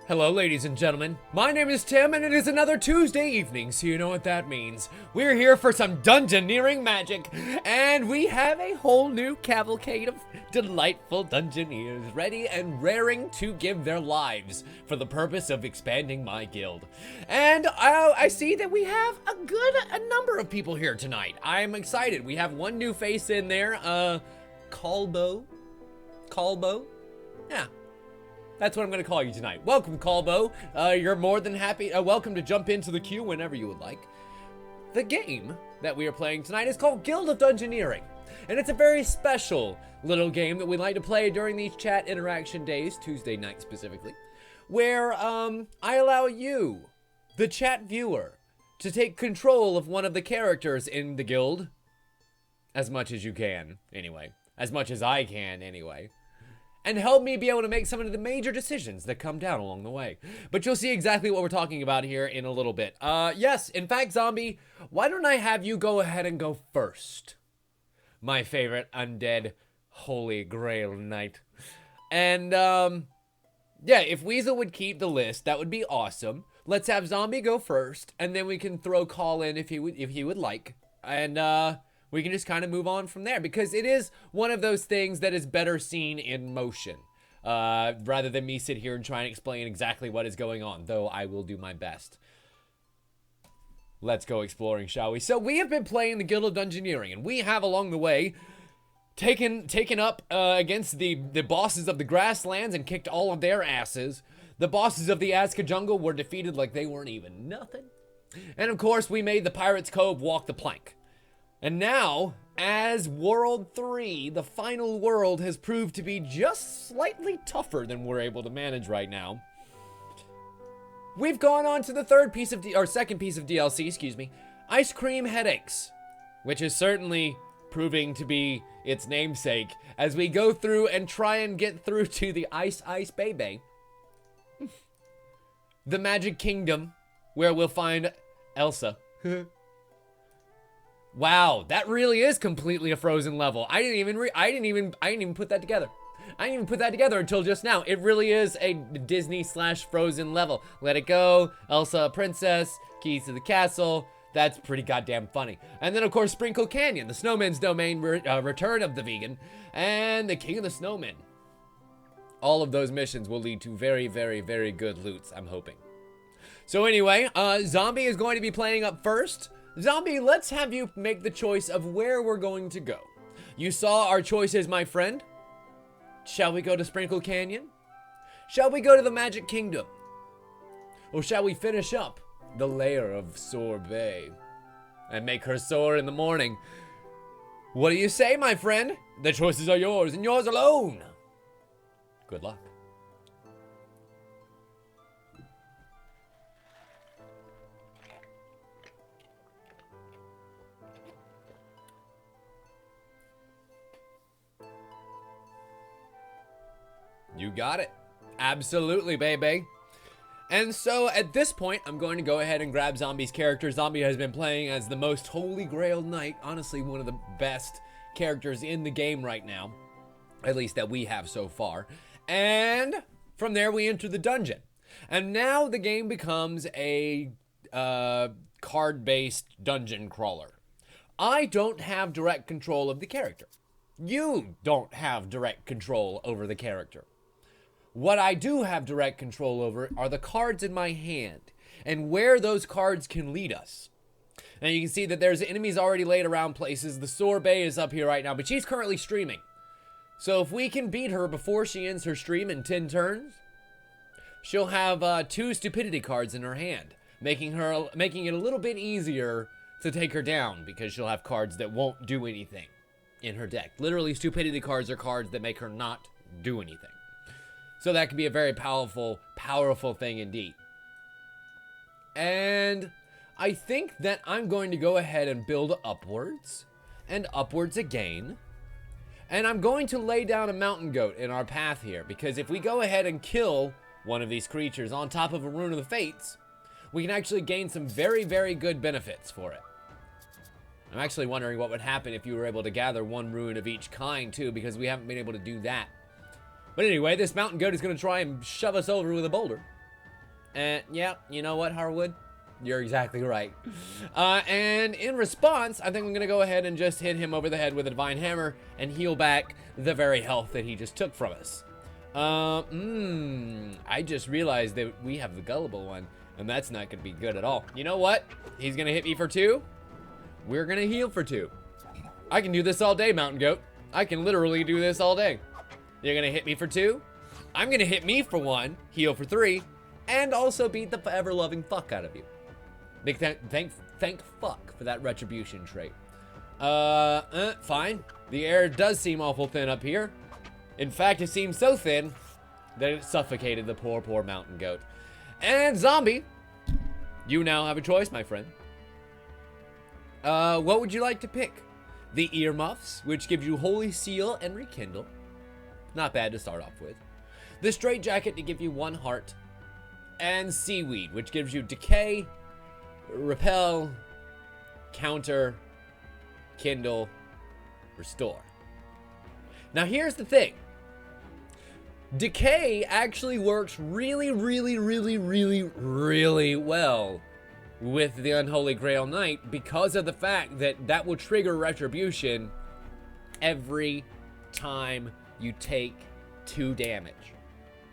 Hello, ladies and gentlemen. My name is Tim, and it is another Tuesday evening, so you know what that means. We're here for some dungeoneering magic, and we have a whole new cavalcade of delightful dungeoneers ready and raring to give their lives for the purpose of expanding my guild. And I see that we have a number of people here tonight. I'm excited. We have one new face in there, Kalbo? Yeah. That's what I'm going to call you tonight. Welcome, Kalbo. You're more than happy. Welcome to jump into the queue whenever you would like. The game that we are playing tonight is called Guild of Dungeoneering. And it's a very special little game that we like to play during these chat interaction days, Tuesday night specifically, where I allow you, the chat viewer, to take control of one of the characters in the guild. As much as you can, anyway. As much as I can, anyway. And help me be able to make some of the major decisions that come down along the way. But you'll see exactly what we're talking about here in a little bit. Yes, in fact, Zombie, why don't I have you go ahead and go first? My favorite undead holy grail knight. And, yeah, if Weasel would keep the list, that would be awesome. Let's have Zombie go first, and then we can throw Call in if he would like. And, we can just kind of move on from there, because it is one of those things that is better seen in motion, rather than me sit here and try and explain exactly what is going on, though I will do my best. Let's go exploring, shall we? So we have been playing the Guild of Dungeoneering, and we have along the way taken up against the bosses of the grasslands and kicked all of their asses. The bosses of the Azka jungle were defeated like they weren't even nothing. And of course, we made the Pirates Cove walk the plank. And now, as World 3, the final world has proved to be just slightly tougher than we're able to manage right now. We've gone on to the second piece of DLC, excuse me, Ice Cream Headaches, which is certainly proving to be its namesake as we go through and try and get through to the Ice Baby. The Magic Kingdom, where we'll find Elsa. Wow, that really is completely a Frozen level. I didn't even put that together. I didn't even put that together until just now. It really is a Disney/Frozen level. Let It Go, Elsa Princess, Keys to the Castle. That's pretty goddamn funny. And then, of course, Sprinkle Canyon, the Snowman's Domain, Return of the Vegan, and the King of the Snowmen. All of those missions will lead to very, very, very good loots, I'm hoping. So anyway, Zombie is going to be playing up first. Zombie, let's have you make the choice of where we're going to go. You saw our choices, my friend. Shall we go to Sprinkle Canyon? Shall we go to the Magic Kingdom? Or shall we finish up the lair of Sorbet and make her soar in the morning? What do you say, my friend? The choices are yours and yours alone. Good luck. You got it. Absolutely, baby. And so at this point, I'm going to go ahead and grab Zombie's character. Zombie has been playing as the most holy grail knight. Honestly, one of the best characters in the game right now. At least that we have so far. And from there, we enter the dungeon. And now the game becomes a card-based dungeon crawler. I don't have direct control of the character. You don't have direct control over the character. What I do have direct control over are the cards in my hand and where those cards can lead us. And you can see that there's enemies already laid around places. The Sorbet is up here right now, but she's currently streaming. So if we can beat her before she ends her stream in 10 turns, she'll have 2 stupidity cards in her hand, making it a little bit easier to take her down because she'll have cards that won't do anything in her deck. Literally, stupidity cards are cards that make her not do anything. So that can be a very powerful thing indeed. And I think that I'm going to go ahead and build upwards and upwards again. And I'm going to lay down a mountain goat in our path here, because if we go ahead and kill one of these creatures on top of a rune of the fates, we can actually gain some very, very good benefits for it. I'm actually wondering what would happen if you were able to gather 1 rune of each kind too, because we haven't been able to do that. But anyway, this mountain goat is going to try and shove us over with a boulder. And yeah, you know what, Harwood? You're exactly right. And in response, I think I'm gonna go ahead and just hit him over the head with a Divine Hammer and heal back the very health that he just took from us. I just realized that we have the gullible one, and that's not gonna be good at all. You know what? He's gonna hit me for 2. We're gonna heal for 2. I can do this all day, Mountain Goat. I can literally do this all day. You're gonna hit me for 2. I'm gonna hit me for 1, heal for 3, and also beat the ever-loving fuck out of you. Big thank fuck for that retribution trait. Fine. The air does seem awful thin up here. In fact, it seems so thin that it suffocated the poor mountain goat. And zombie, you now have a choice, my friend. What would you like to pick? The earmuffs, which gives you Holy Seal and Rekindle. Not bad to start off with. The straight jacket to give you 1 heart. And seaweed, which gives you decay, repel, counter, kindle, restore. Now here's the thing. Decay actually works really well with the Unholy Grail Knight because of the fact that that will trigger retribution every time you take 2 damage.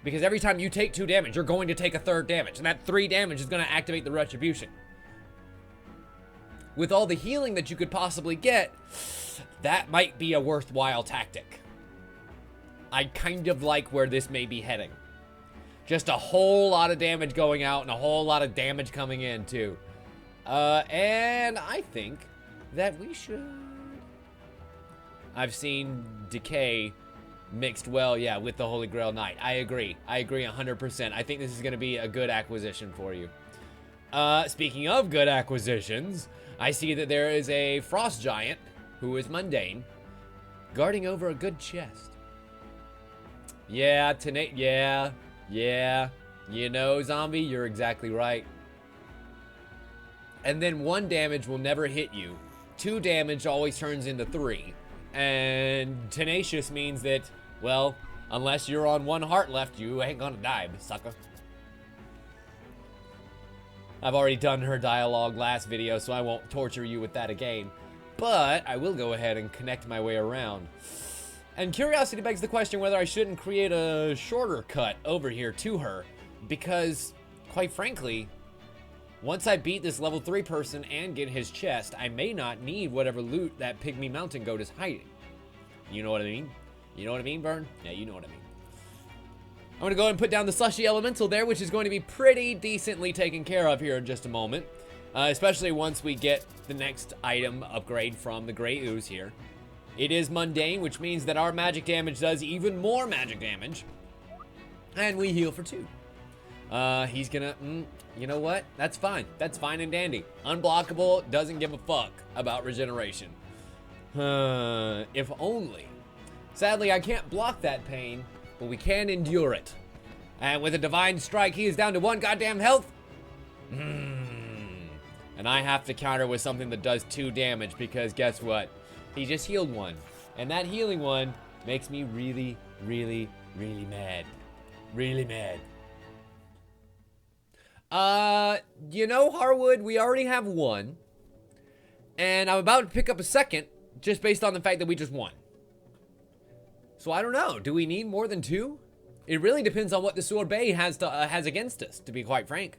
Because every time you take 2 damage, you're going to take a 3rd damage, and that 3 damage is going to activate the retribution. With all the healing that you could possibly get, that might be a worthwhile tactic. I kind of like where this may be heading. Just a whole lot of damage going out and a whole lot of damage coming in, too. And I think that we should... I've seen Decay mixed well, yeah, with the Holy Grail Knight. I agree 100%. I think this is going to be a good acquisition for you. Speaking of good acquisitions, I see that there is a Frost Giant, who is mundane, guarding over a good chest. Yeah, you know, zombie, you're exactly right. And then 1 damage will never hit you. 2 damage always turns into 3. And tenacious means that, well, unless you're on 1 heart left, you ain't gonna die, sucker. I've already done her dialogue last video, so I won't torture you with that again. But I will go ahead and connect my way around. And curiosity begs the question whether I shouldn't create a shorter cut over here to her. Because, quite frankly, once I beat this level 3 person and get his chest, I may not need whatever loot that pygmy mountain goat is hiding. You know what I mean? You know what I mean, Vern? Yeah, you know what I mean. I'm going to go ahead and put down the slushy elemental there, which is going to be pretty decently taken care of here in just a moment. Especially once we get the next item upgrade from the Grey Ooze here. It is mundane, which means that our magic damage does even more magic damage. And we heal for 2. He's gonna, you know what? That's fine. That's fine and dandy. Unblockable, doesn't give a fuck about regeneration. If only. Sadly, I can't block that pain, but we can endure it. And with a Divine Strike, he is down to 1 goddamn health. And I have to counter with something that does 2 damage because guess what? He just healed 1. And that healing 1 makes me really mad. Really mad. You know, Harwood, we already have 1. And I'm about to pick up a 2nd just based on the fact that we just won. So I don't know. Do we need more than 2? It really depends on what the sorbet has against us, to be quite frank.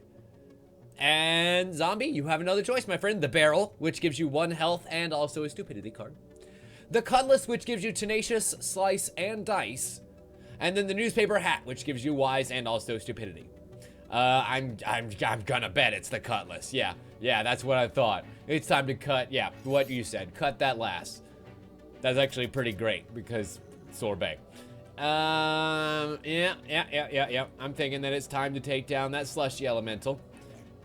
And zombie, you have another choice, my friend. The barrel, which gives you 1 health and also a stupidity card. The cutlass, which gives you tenacious, slice, and dice. And then the newspaper hat, which gives you wise and also stupidity. I'm gonna bet it's the cutlass. Yeah, that's what I thought. It's time to cut, yeah, what you said. Cut that last. That's actually pretty great because sorbet. Yeah. I'm thinking that it's time to take down that slushy elemental.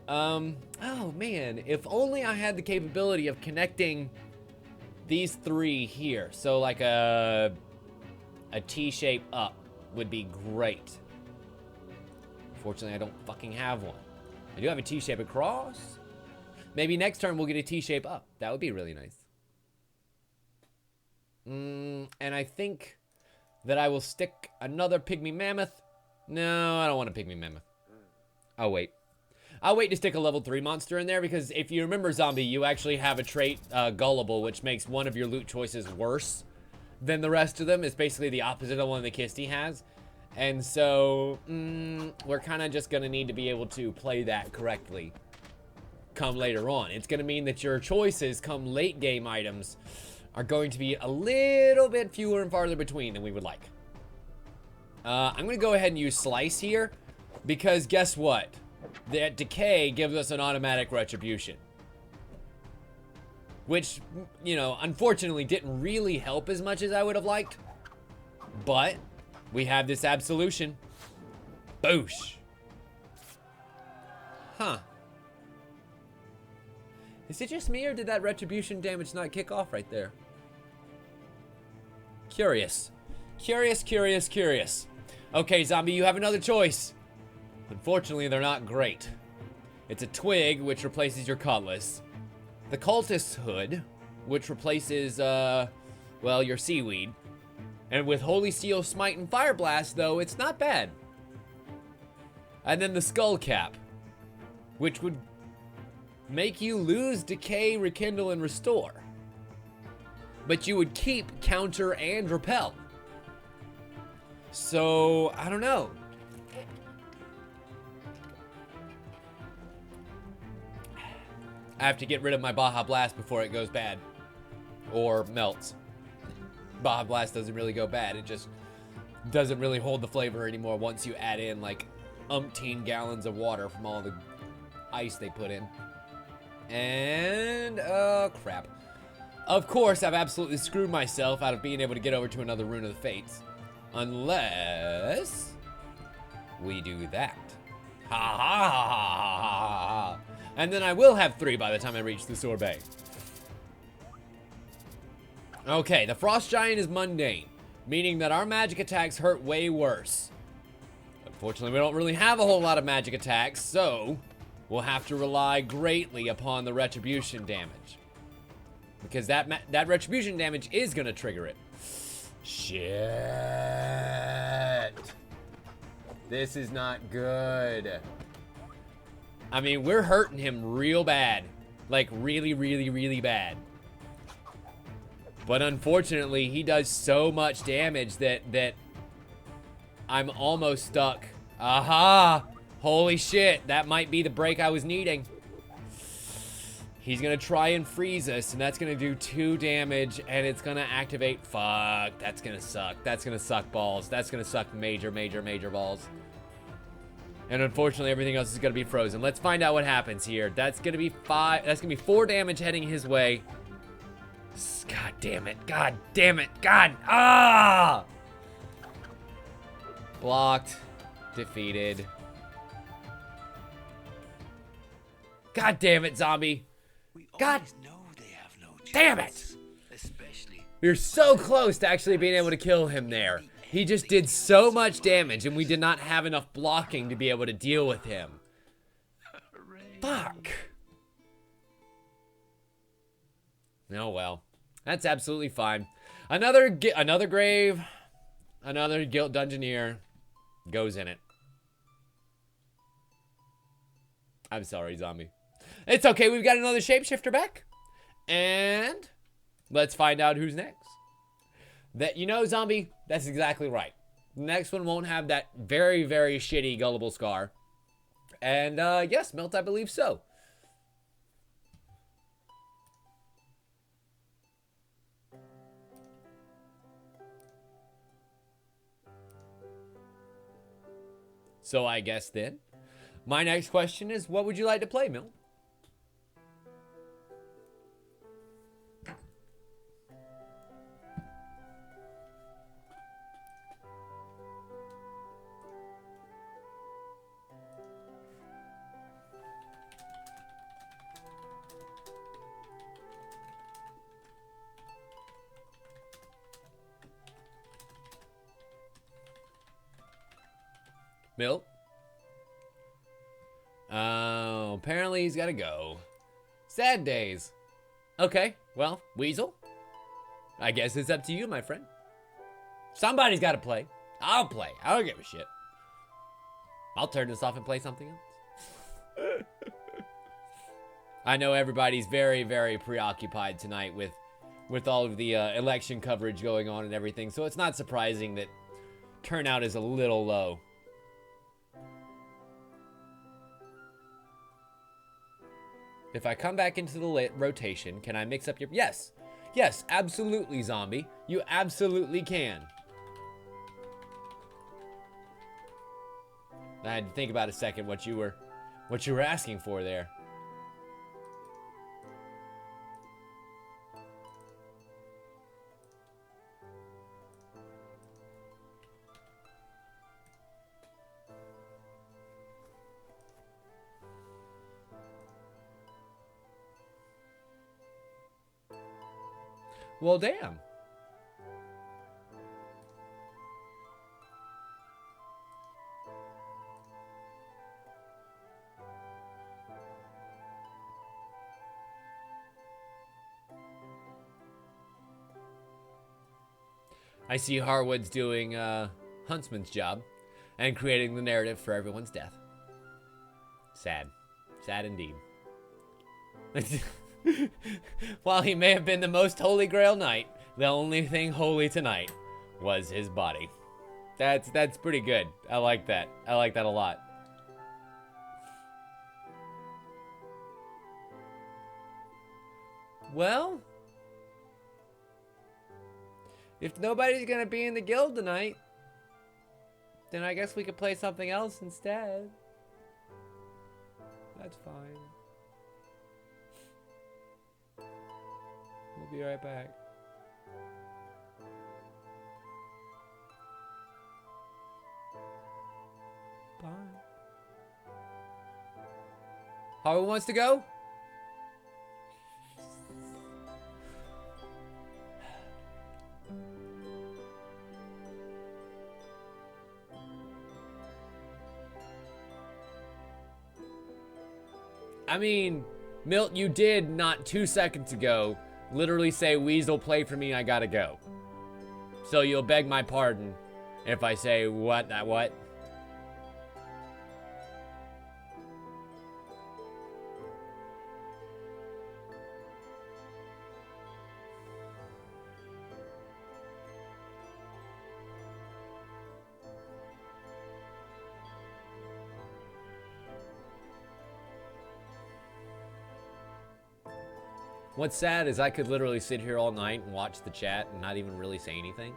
Oh man, if only I had the capability of connecting these 3 here. So like a T-shape up would be great. Unfortunately, I don't fucking have one. I do have a T-shape across. Maybe next turn we'll get a T-shape up. That would be really nice. And I think that I will stick another pygmy mammoth. No, I don't want a pygmy mammoth. Oh, wait. I'll wait to stick a level 3 monster in there because if you remember Zombie, you actually have a trait, Gullible, which makes one of your loot choices worse than the rest of them. It's basically the opposite of one the Kisty has. And so, we're kind of just going to need to be able to play that correctly come later on. It's going to mean that your choices come late game items are going to be a little bit fewer and farther between than we would like. I'm going to go ahead and use Slice here because guess what? That decay gives us an automatic retribution. Which, you know, unfortunately didn't really help as much as I would have liked. But we have this absolution. Boosh. Huh. Is it just me or did that retribution damage not kick off right there? Curious. Curious. Okay, Zombie, you have another choice. Unfortunately, they're not great. It's a twig, which replaces your cutlass. The cultist's hood, which replaces, well, your seaweed. And with Holy Steel, Smite, and Fire Blast, though, it's not bad. And then the skull cap, which would make you lose decay, rekindle, and restore. But you would keep counter and repel. So, I don't know. I have to get rid of my Baja Blast before it goes bad. Or melts. Baja Blast doesn't really go bad. It just doesn't really hold the flavor anymore once you add in like umpteen gallons of water from all the ice they put in. And, crap. Of course, I've absolutely screwed myself out of being able to get over to another Rune of the Fates. Unless we do that. Ha ha ha ha ha ha ha. And then I will have 3 by the time I reach the sorbet. Okay, the Frost Giant is mundane, meaning that our magic attacks hurt way worse. Unfortunately, we don't really have a whole lot of magic attacks, so we'll have to rely greatly upon the retribution damage. Because that retribution damage is going to trigger it. Shit. This is not good. I mean, we're hurting him real bad. Like, really, really, really bad. But unfortunately, he does so much damage that I'm almost stuck. Aha! Holy shit, that might be the break I was needing. He's gonna try and freeze us, and that's gonna do 2 damage, and it's gonna activate. Fuck, that's gonna suck. That's gonna suck balls. That's gonna suck major, major, major balls. And unfortunately, everything else is gonna be frozen. Let's find out what happens here. That's gonna be 5. That's gonna be 4 damage heading his way. God damn it. God damn it. God. Ah! Blocked. Defeated. God damn it, zombie. God damn it. You're so close to actually being able to kill him there. He just did so much damage, and we did not have enough blocking to be able to deal with him. Fuck. Oh, well. That's absolutely fine. Another grave, another Guild Dungeoneer goes in it. I'm sorry, zombie. It's okay, we've got another shapeshifter back. And let's find out who's next. You know, zombie, that's exactly right. The next one won't have that very, very shitty gullible scar. And yes, Melt, I believe so. So I guess then, my next question is, what would you like to play, Mill? Mill? Oh, apparently he's got to go. Sad days. Okay, well, Weasel, I guess it's up to you, my friend. Somebody's got to play. I'll play. I don't give a shit. I'll turn this off and play something else. I know everybody's very, very preoccupied tonight with all of the election coverage going on and everything, so it's not surprising that turnout is a little low. If I come back into the rotation, can I mix up your... Yes. Yes, absolutely, zombie. You absolutely can. I had to think about a second what you were asking for there. Well, damn. I see Harwood's doing Huntsman's job and creating the narrative for everyone's death. Sad. Sad indeed. While he may have been the most holy grail knight, the only thing holy tonight was his body. That's pretty good. I like that. I like that a lot. Well, if nobody's gonna be in the guild tonight, then I guess we could play something else instead. That's fine. We'll be right back. Bye. Harwood wants to go? I mean, Milt, you did not 2 seconds ago literally say, Weasel, play for me, I gotta go. So you'll beg my pardon if I say, what? What's sad is I could literally sit here all night and watch the chat and not even really say anything.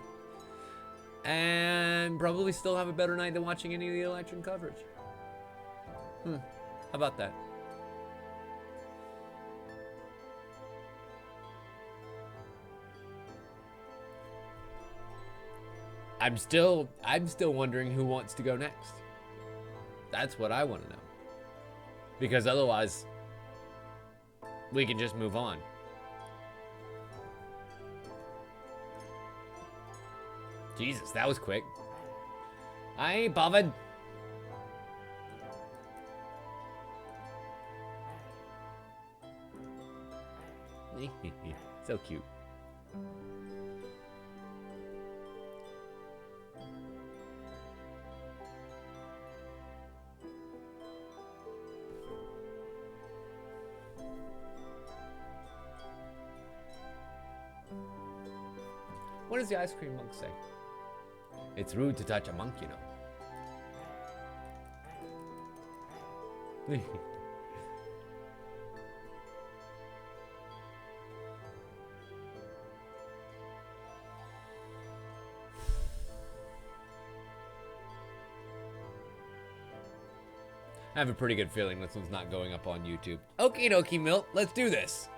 And probably still have a better night than watching any of the election coverage. How about that? I'm still wondering who wants to go next. That's what I want to know. Because otherwise, we can just move on. Jesus, that was quick. I ain't bothered. So cute. What does the ice cream monk say? It's rude to touch a monk, you know. I have a pretty good feeling this one's not going up on YouTube. Okie dokie, Milt, let's do this.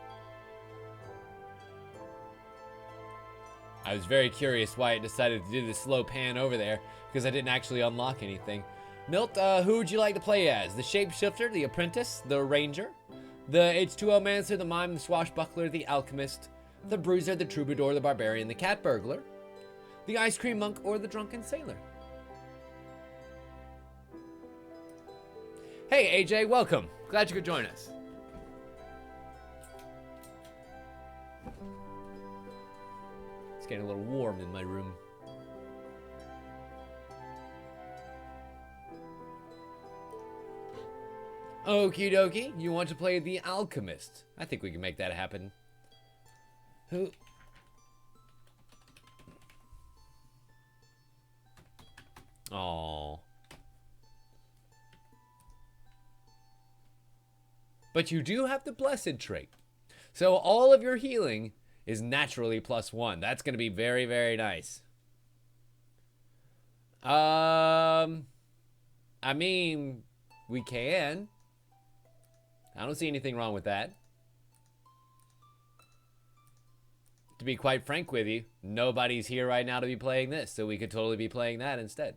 I was very curious why it decided to do the slow pan over there, because I didn't actually unlock anything. Milt, who would you like to play as? The Shapeshifter, the Apprentice, the Ranger, the H2O-Mancer, the Mime, the Swashbuckler, the Alchemist, the Bruiser, the Troubadour, the Barbarian, the Cat Burglar, the Ice Cream Monk, or the Drunken Sailor? Hey, AJ, welcome. Glad you could join us. It's getting a little warm in my room. Okie dokie. You want to play the Alchemist? I think we can make that happen. Who? Oh. But you do have the Blessed trait. So all of your healing is naturally +1. That's going to be very, very nice. I mean, we can. I don't see anything wrong with that. To be quite frank with you, nobody's here right now to be playing this, so we could totally be playing that instead.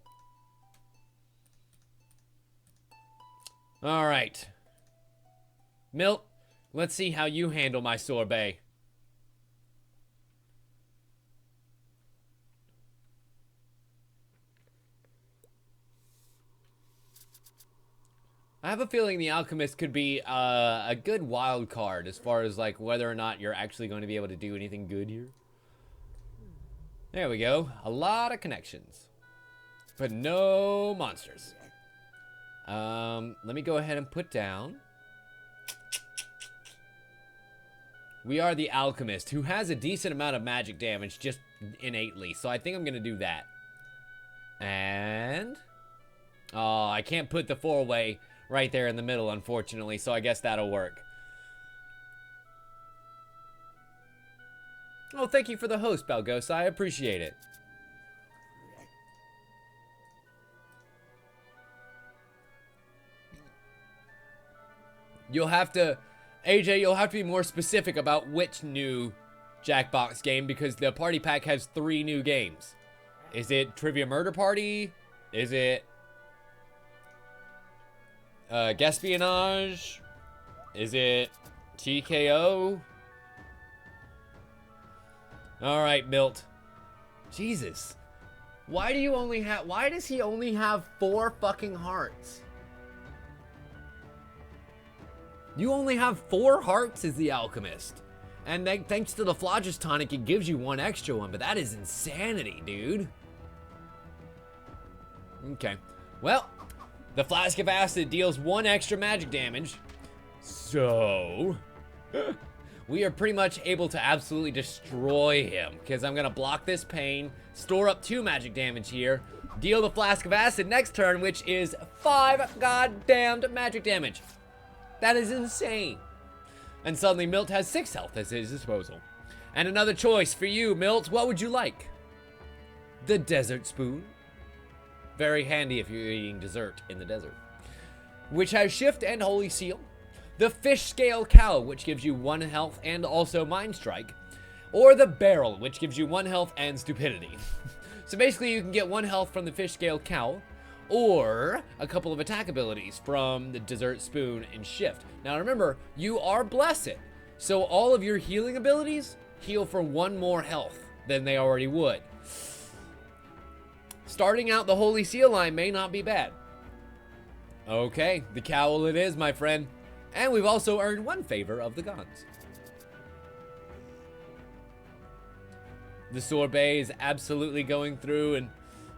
All right. Milt, let's see how you handle my sorbet. I have a feeling the Alchemist could be a good wild card as far as like whether or not you're actually going to be able to do anything good here. There we go. A lot of connections. But no monsters. Let me go ahead and put down. We are the Alchemist, who has a decent amount of magic damage just innately. So I think I'm going to do that. And... oh, I can't put the 4-way right there in the middle, unfortunately. So I guess that'll work. Oh, thank you for the host, Balgosa. I appreciate it. You'll have to... AJ, you'll have to be more specific about which new Jackbox game, because the party pack has 3 new games. Is it Trivia Murder Party? Is it Gaspionage? Is it TKO? Alright, Milt. Jesus. Why does he only have 4 fucking hearts? You only have 4 hearts as the Alchemist. And then, thanks to the Phlogiston tonic, it gives you 1 extra one. But that is insanity, dude. Okay. Well, the Flask of Acid deals 1 extra magic damage. So... we are pretty much able to absolutely destroy him. Because I'm going to block this pain, store up 2 magic damage here, deal the Flask of Acid next turn, which is 5 goddamned magic damage. That is insane. And suddenly Milt has 6 health at his disposal. And another choice for you, Milt. What would you like? The Desert Spoon. Very handy if you're eating dessert in the desert. Which has Shift and Holy Seal. The Fish Scale Cow, which gives you 1 health and also Mind Strike. Or the Barrel, which gives you 1 health and Stupidity. So basically you can get 1 health from the Fish Scale Cow, or a couple of attack abilities from the Dessert Spoon and Shift. Now remember, you are Blessed, so all of your healing abilities heal for 1 more health than they already would. Starting out the Holy Seal line may not be bad. Okay, the cowl it is, my friend. And we've also earned 1 favor of the gods. The Sorbet is absolutely going through and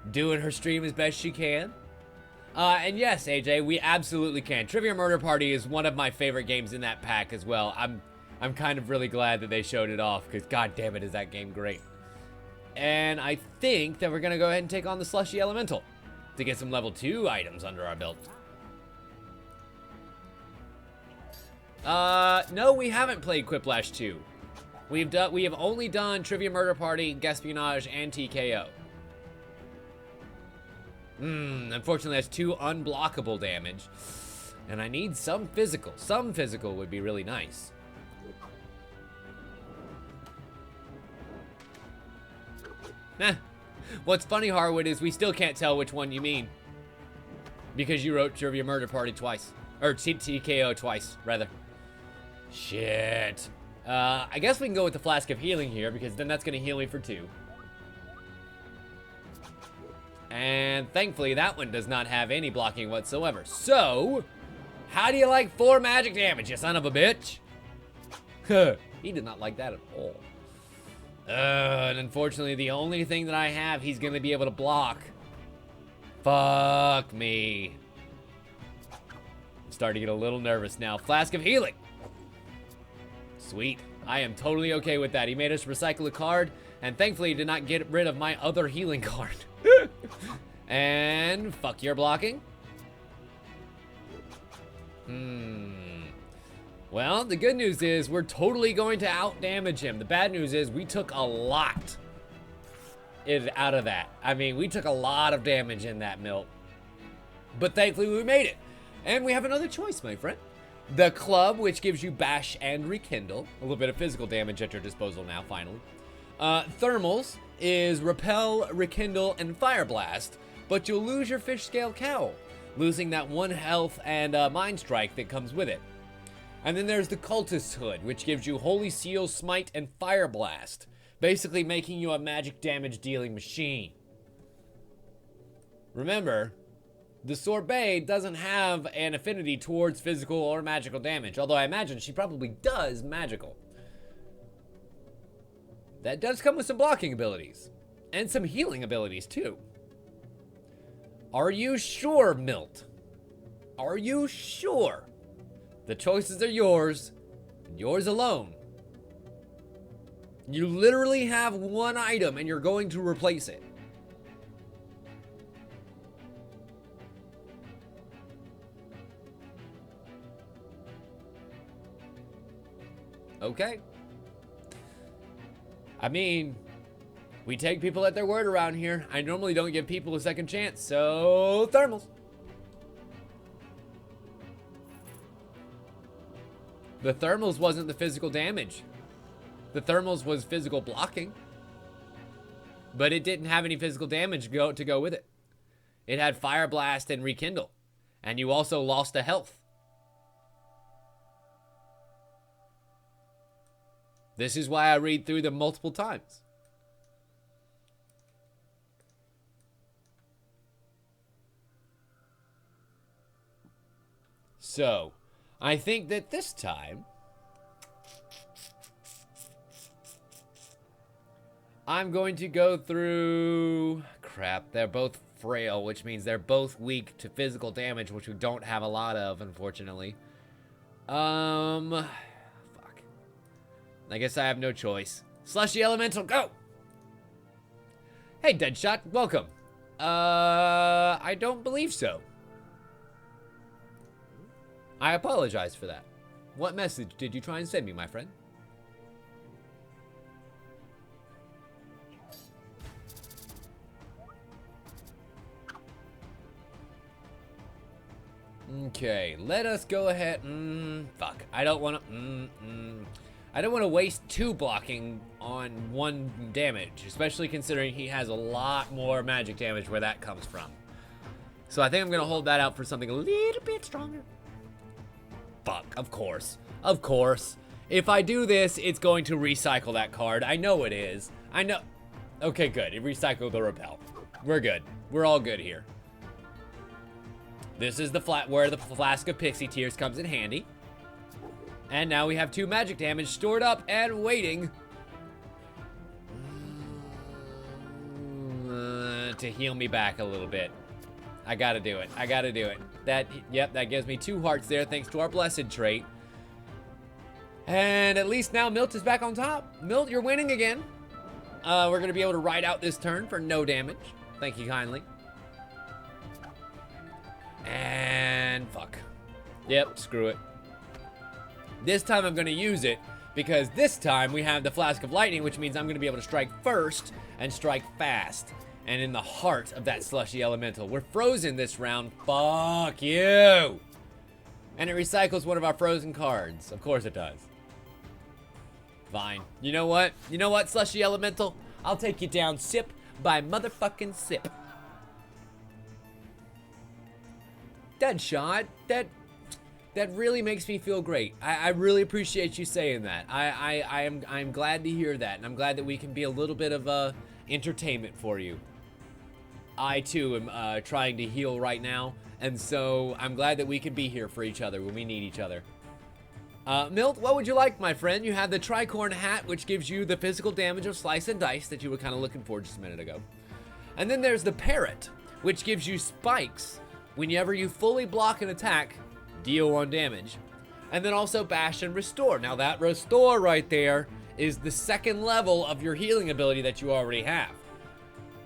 doing her stream as best she can. And yes, AJ, we absolutely can. Trivia Murder Party is one of my favorite games in that pack as well. I'm kind of really glad that they showed it off, because god damn it is that game great. And I think that we're going to go ahead and take on the Slushy Elemental to get some level 2 items under our belt. No, we haven't played Quiplash 2. We have only done Trivia Murder Party, Gaspionage, and TKO. Unfortunately, that's 2 unblockable damage. And I need some physical. Some physical would be really nice. What's funny, Harwood, is we still can't tell which one you mean. Because you wrote Trivia Murder Party twice. Or TKO twice, rather. Shit. I guess we can go with the Flask of Healing here, because then that's going to heal me for 2. And thankfully, that one does not have any blocking whatsoever. So, how do you like 4 magic damage, you son of a bitch? He did not like that at all. And unfortunately, the only thing that I have, he's going to be able to block. Fuck me. starting to get a little nervous now. Flask of healing. Sweet. I am totally okay with that. He made us recycle a card, and thankfully he did not get rid of my other healing card. And fuck your blocking. Well, the good news is we're totally going to out-damage him. The bad news is we took a lot out of that. I mean, we took a lot of damage in that Milt. But thankfully we made it. And we have another choice, my friend. The club, which gives you bash and rekindle. A little bit of physical damage at your disposal now, finally. Thermals is repel, rekindle, and fire blast. But you'll lose your fish scale cowl, losing that 1 health and mind strike that comes with it. And then there's the cultist's hood, which gives you holy seal, smite, and fire blast, basically making you a magic damage dealing machine. Remember, the sorbet doesn't have an affinity towards physical or magical damage, although I imagine she probably does magical. That does come with some blocking abilities, and some healing abilities too. Are you sure, Milt? Are you sure? The choices are yours, and yours alone. You literally have one item and you're going to replace it. Okay. I mean, we take people at their word around here. I normally don't give people a second chance, so thermals. The thermals wasn't the physical damage. The thermals was physical blocking. But it didn't have any physical damage to go with it. It had fire blast and rekindle. And you also lost a health. This is why I read through them multiple times. So, I think that this time, I'm going to go through... Crap, they're both frail, which means they're both weak to physical damage, which we don't have a lot of, unfortunately. Fuck. I guess I have no choice. Slushy Elemental, go! Hey, Deadshot, welcome. I don't believe so. I apologize for that. What message did you try and send me, my friend? Okay, let us go ahead. Fuck. I don't want to. I don't want to waste 2 blocking on 1 damage, especially considering he has a lot more magic damage where that comes from. So I think I'm gonna hold that out for something a little bit stronger. Fuck, of course. Of course. If I do this, it's going to recycle that card. I know it is. I know. Okay, good. It recycled the repel. We're good. We're all good here. This is the where the Flask of Pixie Tears comes in handy. And now we have 2 magic damage stored up and waiting to heal me back a little bit. I gotta do it. I gotta do it. Yep, that gives me 2 hearts there thanks to our blessed trait. And at least now Milt is back on top. Milt, you're winning again. We're gonna be able to ride out this turn for no damage. Thank you kindly. And fuck. Yep, screw it. This time I'm gonna use it because this time we have the Flask of Lightning, which means I'm gonna be able to strike first and strike fast. And in the heart of that Slushy Elemental. We're frozen this round. Fuck you! And it recycles one of our frozen cards. Of course it does. Fine. You know what? You know what, Slushy Elemental? I'll take you down sip by motherfucking sip. Deadshot, that really makes me feel great. I really appreciate you saying that. I'm glad to hear that, and I'm glad that we can be a little bit of entertainment for you. I too am trying to heal right now, and so I'm glad that we can be here for each other when we need each other. Milt, what would you like, my friend? You have the tricorn hat, which gives you the physical damage of slice and dice that you were kind of looking for just a minute ago. And then there's the parrot, which gives you spikes. Whenever you fully block an attack, deal 1 damage. And then also bash and restore. Now that restore right there is the 2nd level of your healing ability that you already have.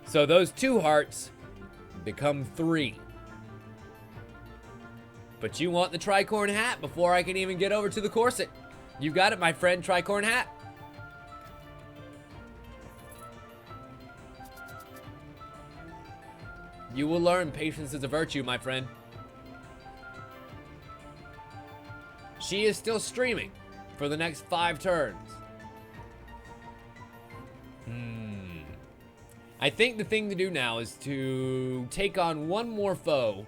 So those 2 hearts become 3. But you want the tricorn hat before I can even get over to the corset. You got it, my friend, tricorn hat. You will learn patience is a virtue, my friend. She is still streaming for the next 5 turns. I think the thing to do now is to take on 1 more foe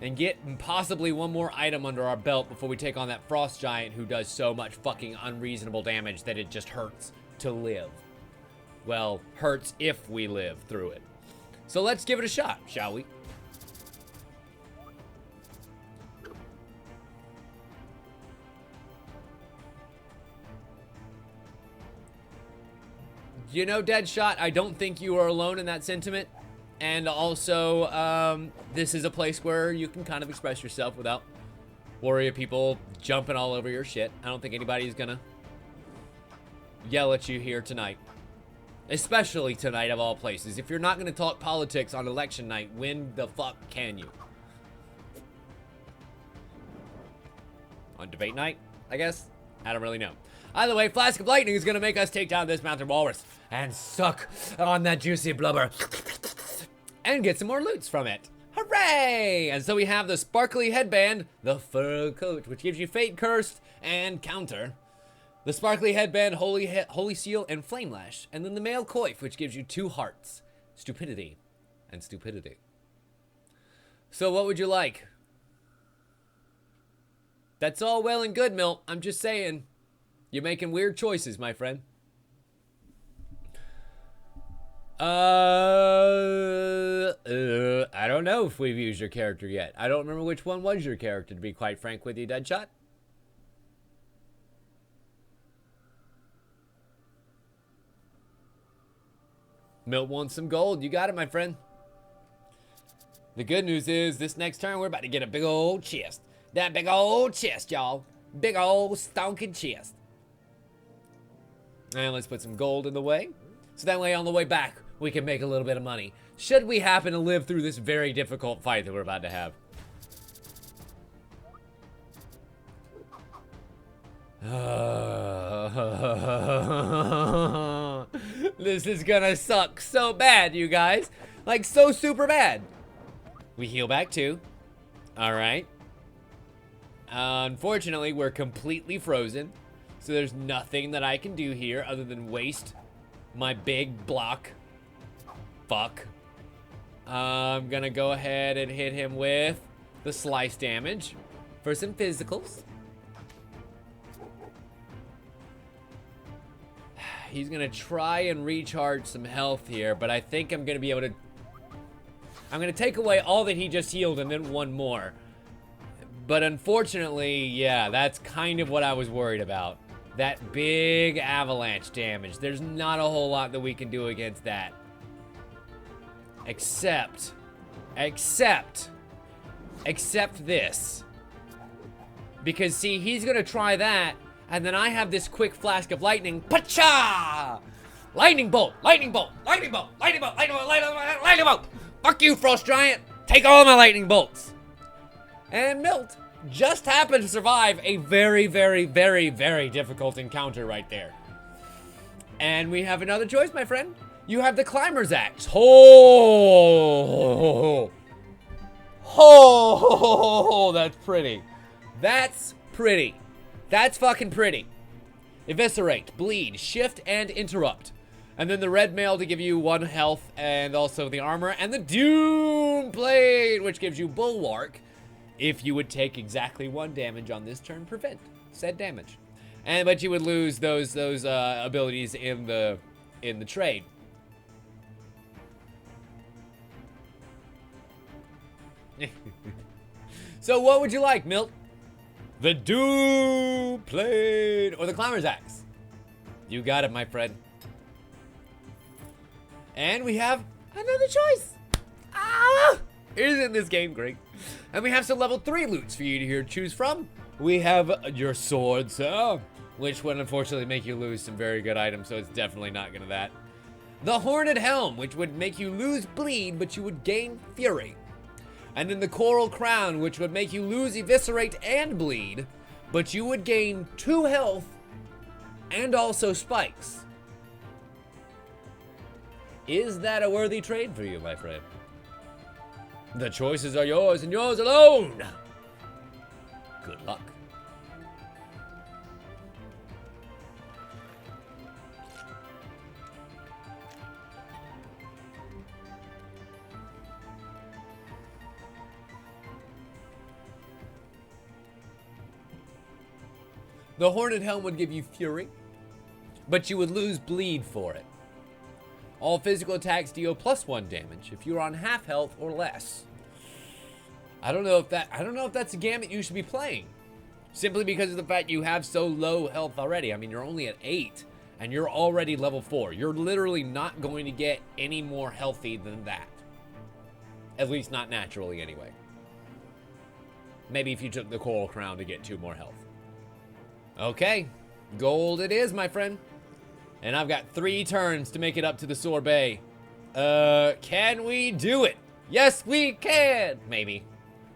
and get possibly 1 more item under our belt before we take on that frost giant who does so much fucking unreasonable damage that it just hurts to live. Well, hurts if we live through it. So let's give it a shot, shall we? You know, Deadshot, I don't think you are alone in that sentiment. And also, this is a place where you can kind of express yourself without worry of people jumping all over your shit. I don't think anybody's gonna yell at you here tonight. Especially tonight of all places. If you're not gonna talk politics on election night, when the fuck can you? On debate night, I guess? I don't really know. Either way, Flask of Lightning is gonna make us take down this mountain walrus and suck on that juicy blubber and get some more loots from it. Hooray! And so we have the sparkly headband, the fur coat, which gives you Fate Cursed and Counter. The sparkly headband, Holy Seal, and Flame Lash. And then the male coif, which gives you 2 hearts, Stupidity and Stupidity. So what would you like? That's all well and good, Milt. I'm just saying, you're making weird choices, my friend. I don't know if we've used your character yet. I don't remember which one was your character, to be quite frank with you, Deadshot. Milt wants some gold. You got it, my friend. The good news is, this next turn, we're about to get a big old chest. That big old chest, y'all. Big old stonking chest. And let's put some gold in the way. So that way, on the way back, we can make a little bit of money. Should we happen to live through this very difficult fight that we're about to have. This is gonna suck so bad, you guys. Like, so super bad. We heal back too. Alright. Unfortunately, we're completely frozen. So there's nothing that I can do here other than waste my big block. Fuck. I'm gonna go ahead and hit him with the slice damage for some physicals. He's gonna try and recharge some health here, but I think I'm gonna be able to... I'm gonna take away all that he just healed and then 1 more. But unfortunately, yeah, that's kind of what I was worried about. That big avalanche damage. There's not a whole lot that we can do against that. Except this. Because, see, he's gonna try that, and then I have this quick flask of lightning. Pacha! Lightning bolt! Lightning bolt! Lightning bolt! Lightning bolt! Lightning bolt! Lightning bolt! Lightning bolt! Fuck you, Frost Giant! Take all my lightning bolts! And Milt just happened to survive a very, very, very, very difficult encounter right there. And we have another choice, my friend. You have the Climber's Axe. Oh, that's pretty. That's pretty. That's fucking pretty. Eviscerate, bleed, shift, and interrupt. And then the red mail to give you 1 health, and also the armor, and the Doom Blade, which gives you Bulwark. If you would take exactly 1 damage on this turn, prevent said damage. But you would lose those abilities in the trade. So what would you like, Milt? The Doom Blade or the Climber's Axe? You got it, my friend. And we have another choice. Ah! Isn't this game great? And we have some level 3 loots for you to here choose from. We have your sword, sir, which would unfortunately make you lose some very good items, so it's definitely not gonna that. The Horned Helm, which would make you lose bleed, but you would gain fury. And then the Coral Crown, which would make you lose eviscerate and bleed, but you would gain 2 health and also spikes. Is that a worthy trade for you, my friend? The choices are yours and yours alone. Good luck. The Horned Helm would give you fury, but you would lose bleed for it. All physical attacks deal +1 damage if you're on half health or less. I don't know if that's a gamut you should be playing. Simply because of the fact you have so low health already. I mean, you're only at 8 and you're already level 4. You're literally not going to get any more healthy than that. At least not naturally anyway. Maybe if you took the Coral Crown to get 2 more health. Okay, gold it is, my friend. And I've got 3 turns to make it up to the sorbet. Can we do it? Yes, we can. Maybe.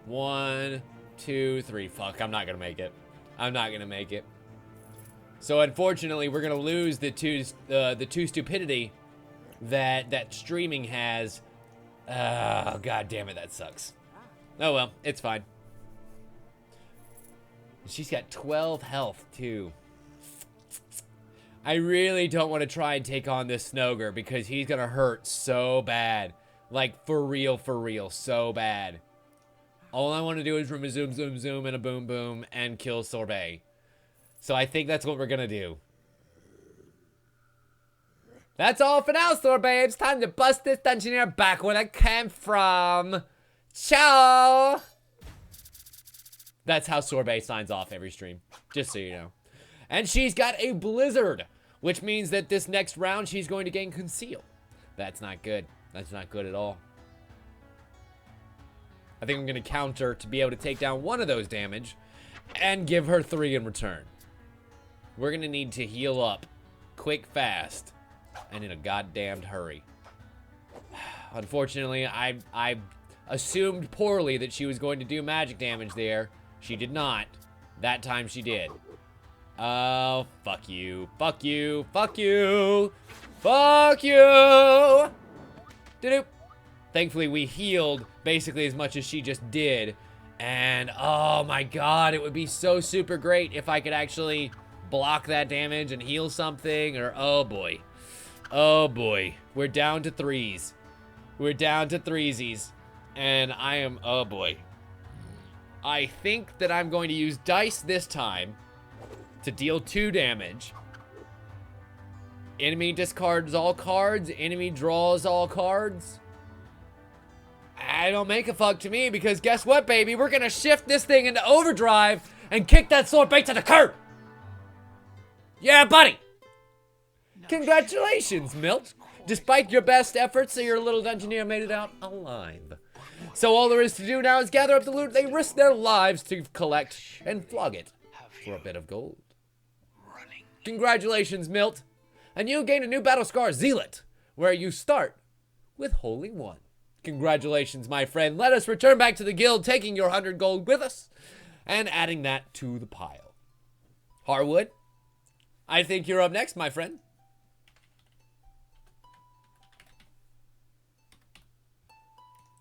1, 2, 3. Fuck, I'm not gonna make it. I'm not gonna make it. So unfortunately, we're gonna lose the two stupidity that streaming has. Oh, god damn it, that sucks. Oh well, it's fine. She's got 12 health too. I really don't want to try and take on this Snogger because he's gonna hurt so bad. Like, for real, so bad. All I want to do is room a zoom, zoom, zoom, and a boom, boom, and kill Sorbet. So I think that's what we're gonna do. That's all for now, Sorbet. It's time to bust this Dungeoneer back where it came from. Ciao! That's how Sorbet signs off every stream, just so you know. And she's got a Blizzard, which means that this next round she's going to gain Conceal. That's not good. That's not good at all. I think I'm going to counter to be able to take down 1 of those damage and give her 3 in return. We're going to need to heal up quick, fast, and in a goddamned hurry. Unfortunately, I assumed poorly that she was going to do magic damage there. She did not. That time she did. Oh, fuck you. Fuck you. Fuck you. Fuck you. Doop. Thankfully, we healed basically as much as she just did. And, oh my god, it would be so super great if I could actually block that damage and heal something. Or, oh boy. Oh boy. We're down to 3s. We're down to 3sies. And I am, oh boy. I think that I'm going to use dice this time to deal 2 damage. Enemy discards all cards. Enemy draws all cards. I don't make a fuck to me because guess what, baby? We're gonna shift this thing into overdrive and kick that Sorbet to the curb. Yeah, buddy. Congratulations, Milt. Despite your best efforts, your little Dungeoneer made it out alive. So all there is to do now is gather up the loot they risk their lives to collect and flog it for a bit of gold. Congratulations, Milt. And you gain a new battle scar, Zealot, where you start with Holy One. Congratulations, my friend. Let us return back to the guild, taking your 100 gold with us and adding that to the pile. Harwood, I think you're up next, my friend.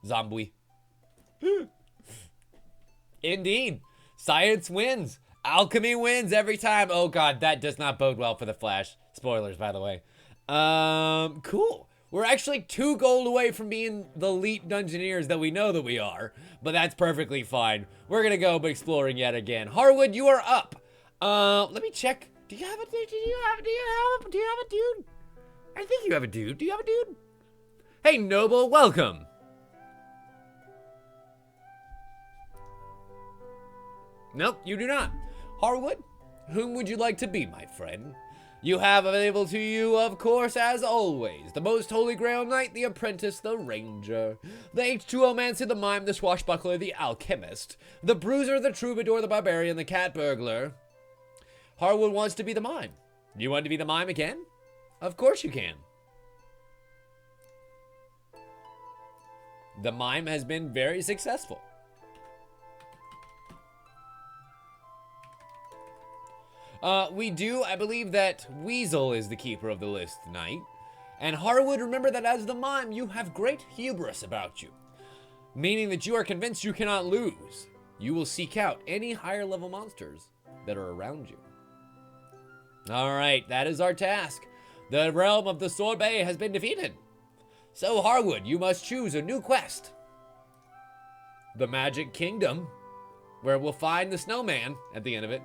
Zombie. Indeed. Science wins. Alchemy wins every time. Oh god, that does not bode well for the Flash. Spoilers, by the way. Cool. We're actually 2 gold away from being the elite Dungeoneers that we know that we are, but that's perfectly fine. We're gonna go exploring yet again. Harwood, you are up. Let me check. Do you have a dude? Do you have a dude? I think you have a dude. Do you have a dude? Hey, Noble, welcome. Nope, you do not. Harwood, whom would you like to be, my friend? You have available to you, of course, as always, the most holy grail knight, the apprentice, the ranger, the H2O-mancer, the mime, the swashbuckler, the alchemist, the bruiser, the troubadour, the barbarian, the cat burglar. Harwood wants to be the mime. You want to be the mime again? Of course you can. The mime has been very successful. I believe that Weasel is the keeper of the list tonight. And Harwood, remember that as the mime, you have great hubris about you. Meaning that you are convinced you cannot lose. You will seek out any higher level monsters that are around you. Alright, that is our task. The realm of the Sorbet has been defeated. So Harwood, you must choose a new quest. The Magic Kingdom, where we'll find the snowman at the end of it.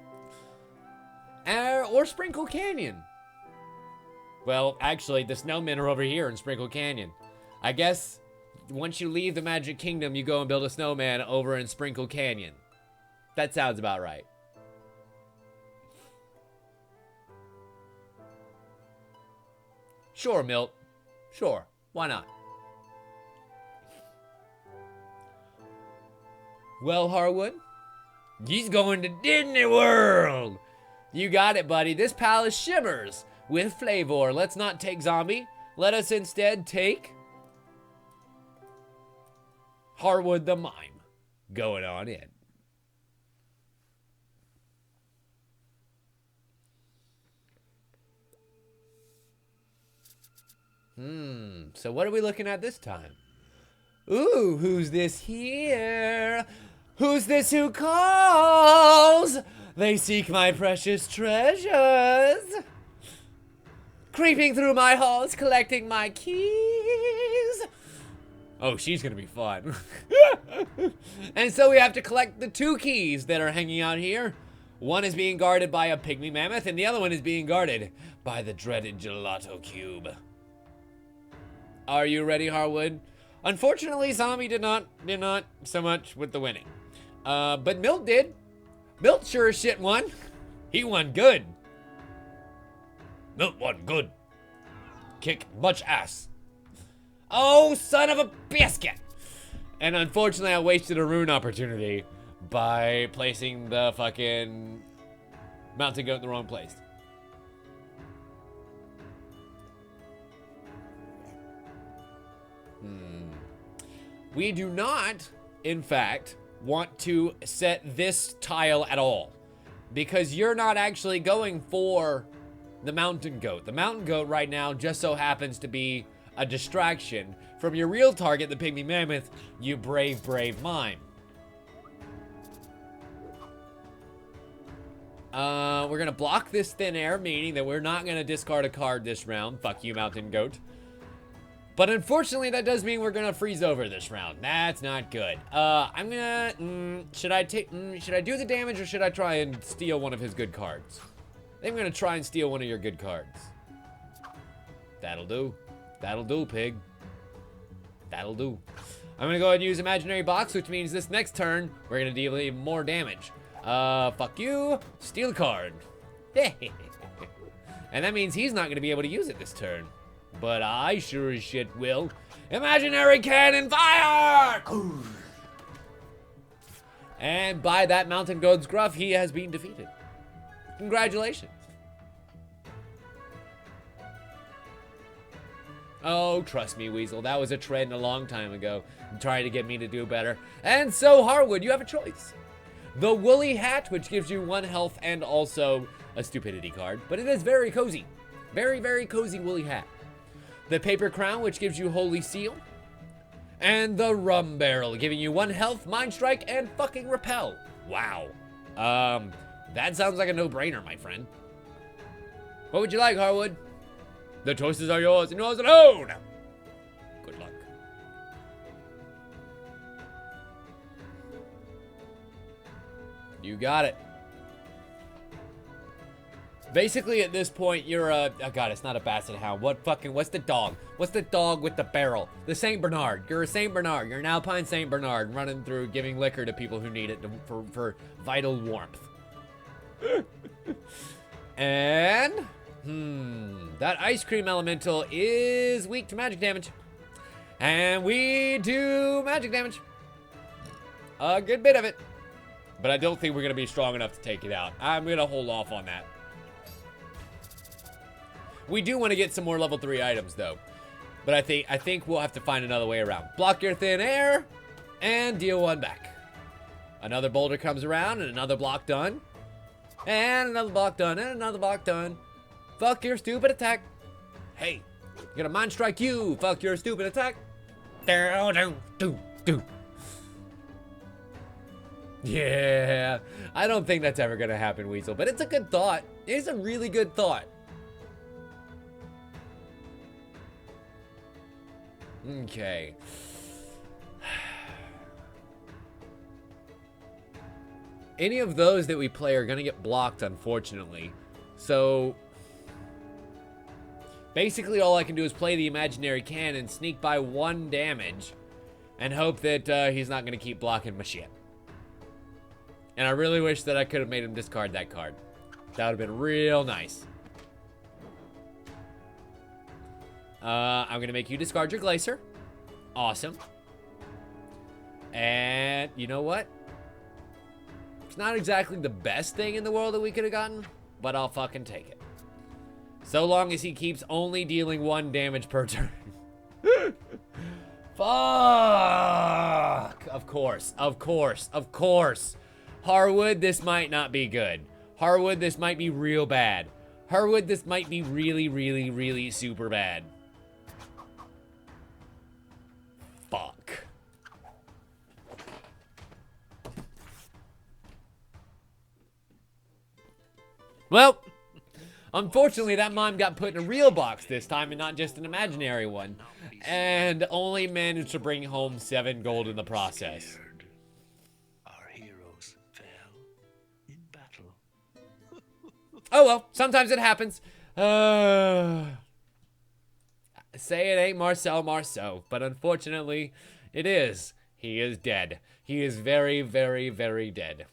Or Sprinkle Canyon. Well, actually, the snowmen are over here in Sprinkle Canyon. I guess once you leave the Magic Kingdom, you go and build a snowman over in Sprinkle Canyon. That sounds about right. Sure, Milt. Sure. Why not? Well, Harwood, he's going to Disney World. You got it, buddy. This palace shimmers with flavor. Let's not take Zombie. Let us instead take Harwood the Mime. Going on in. So what are we looking at this time? Ooh, who's this here? Who's this who calls? They seek my precious treasures. Creeping through my halls, collecting my keys. Oh, she's gonna be fun. And so we have to collect the 2 keys that are hanging out here. One is being guarded by a pygmy mammoth, and the other one is being guarded by the dreaded gelato cube. Are you ready, Harwood? Unfortunately, Zombie did not so much with the winning. But Milt did. Milt sure as shit won. He won good. Milt won good. Kick much ass. Oh, son of a biscuit. And unfortunately, I wasted a rune opportunity by placing the fucking mountain goat in the wrong place. We do not, in fact, want to set this tile at all, because you're not actually going for the mountain goat. The mountain goat right now just so happens to be a distraction from your real target, the pygmy mammoth, you brave, brave mime. We're gonna block this thin air, meaning that we're not gonna discard a card this round. Fuck you, mountain goat. But unfortunately, that does mean we're gonna freeze over this round. That's not good. I'm gonna, should I do the damage or should I try and steal one of his good cards? I think I'm gonna try and steal one of your good cards. That'll do. That'll do, pig. That'll do. I'm gonna go ahead and use Imaginary Box, which means this next turn, we're gonna deal even more damage. Fuck you. Steal a card. And that means he's not gonna be able to use it this turn. But I sure as shit will. Imaginary cannon fire! And by that mountain goat's gruff, he has been defeated. Congratulations. Oh, trust me, Weasel. That was a trend a long time ago. Trying to get me to do better. And so, Harwood, you have a choice. The woolly hat, which gives you 1 health and also a stupidity card. But it is very cozy. Very, very cozy woolly hat. The paper crown, which gives you holy seal. And the rum barrel, giving you 1 health, mind strike, and fucking repel. Wow. That sounds like a no-brainer, my friend. What would you like, Harwood? The choices are yours and yours alone. Good luck. You got it. Basically, at this point, you're a... Oh, God, it's not a basset hound. What's the dog? What's the dog with the barrel? The St. Bernard. You're a St. Bernard. You're an Alpine St. Bernard running through giving liquor to people who need it for vital warmth. And That ice cream elemental is weak to magic damage. And we do magic damage. A good bit of it. But I don't think we're going to be strong enough to take it out. I'm going to hold off on that. We do want to get some more level 3 items, though. But I think we'll have to find another way around. Block your thin air and deal 1 back. Another boulder comes around and another block done. And another block done and another block done. Fuck your stupid attack. Hey, I'm gonna mind strike you. Fuck your stupid attack. Yeah, I don't think that's ever gonna happen, Weasel, but it's a good thought. It's a really good thought. Okay. Any of those that we play are gonna get blocked, unfortunately. So basically all I can do is play the imaginary cannon, sneak by 1 damage, and hope that he's not gonna keep blocking my shit. And I really wish that I could have made him discard that card. That would have been real nice. I'm going to make you discard your Glacier. Awesome. And you know what? It's not exactly the best thing in the world that we could have gotten, but I'll fucking take it. So long as he keeps only dealing 1 damage per turn. Fuck! Of course, of course, of course. Harwood, this might not be good. Harwood, this might be real bad. Harwood, this might be really, really, really super bad. Fuck. Well, unfortunately, that mime got put in a real box this time and not just an imaginary one. And only managed to bring home 7 gold in the process. Oh well, sometimes it happens. Say it ain't Marcel Marceau, but unfortunately, it is. He is dead. He is very, very, very dead.